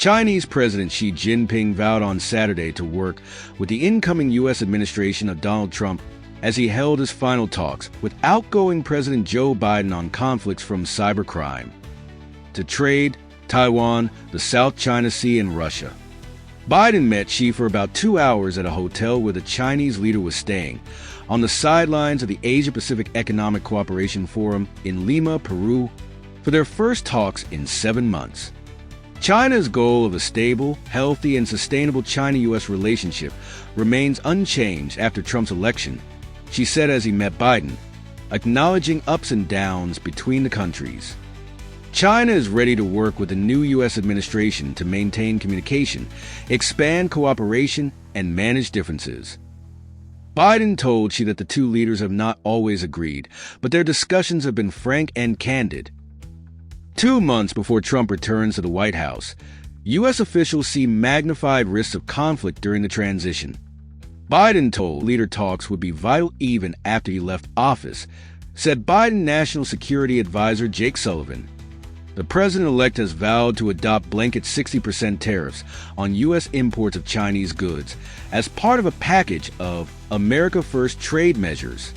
Chinese President Xi Jinping vowed on Saturday to work with the incoming U.S. administration of Donald Trump as he held his final talks with outgoing President Joe Biden on conflicts from cybercrime to trade, Taiwan, the South China Sea, and Russia. Biden met Xi for about 2 hours at a hotel where the Chinese leader was staying, on the sidelines of the Asia-Pacific Economic Cooperation Forum in Lima, Peru, for their first talks in 7 months. China's goal of a stable, healthy, and sustainable China-U.S. relationship remains unchanged after Trump's election, Xi said as he met Biden, acknowledging ups and downs between the countries. China is ready to work with the new U.S. administration to maintain communication, expand cooperation, and manage differences. Biden told Xi that the two leaders have not always agreed, but their discussions have been frank and candid. 2 months before Trump returns to the White House, U.S. officials see magnified risks of conflict during the transition. Biden told leader talks would be vital even after he left office, said Biden National Security Advisor Jake Sullivan. The president-elect has vowed to adopt blanket 60% tariffs on U.S. imports of Chinese goods as part of a package of America First trade measures.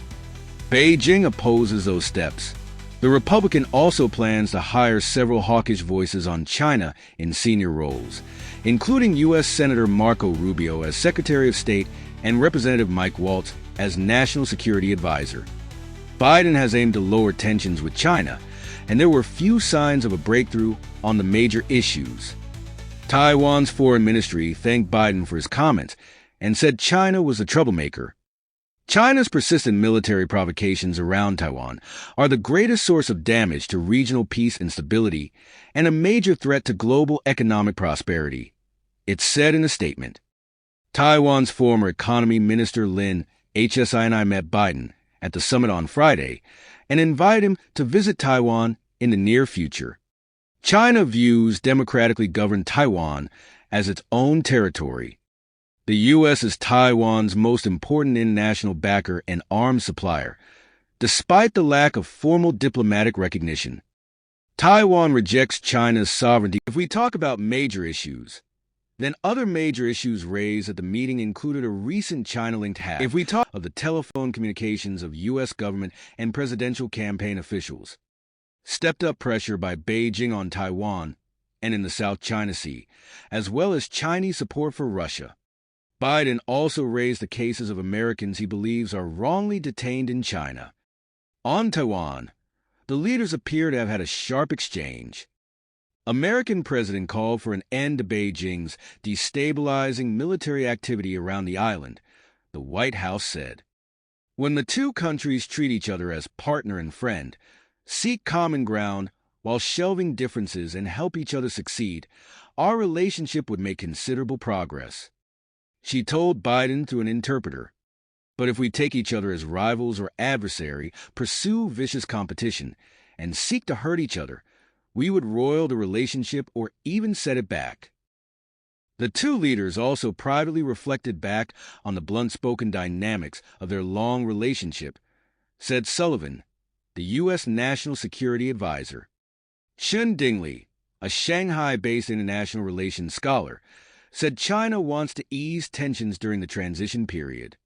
Beijing opposes those steps. The Republican also plans to hire several hawkish voices on China in senior roles, including U.S. Senator Marco Rubio as Secretary of State and Representative Mike Waltz as National Security Advisor. Biden has aimed to lower tensions with China, and there were few signs of a breakthrough on the major issues. Taiwan's foreign ministry thanked Biden for his comments and said China was the troublemaker. China's persistent military provocations around Taiwan are the greatest source of damage to regional peace and stability and a major threat to global economic prosperity, it said in a statement. Taiwan's former Economy Minister Lin HSI and I met Biden at the summit on Friday and invited him to visit Taiwan in the near future. China views democratically governed Taiwan as its own territory. The U.S. is Taiwan's most important international backer and arms supplier, despite the lack of formal diplomatic recognition. Taiwan rejects China's sovereignty. If we talk about major issues, then other major issues raised at the meeting included a recent China-linked hack. If we talk of the telephone communications of U.S. government and presidential campaign officials, stepped-up pressure by Beijing on Taiwan and in the South China Sea, as well as Chinese support for Russia. Biden also raised the cases of Americans he believes are wrongly detained in China. On Taiwan, the leaders appear to have had a sharp exchange. American president called for an end to Beijing's destabilizing military activity around the island, the White House said. When the two countries treat each other as partner and friend, seek common ground while shelving differences and help each other succeed, our relationship would make considerable progress. She told Biden through an interpreter. But if we take each other as rivals or adversary, pursue vicious competition, and seek to hurt each other, we would roil the relationship or even set it back. The two leaders also privately reflected back on the blunt-spoken dynamics of their long relationship, said Sullivan, the U.S. National Security Advisor. Shun Dingley, a Shanghai-based international relations scholar, said China wants to ease tensions during the transition period.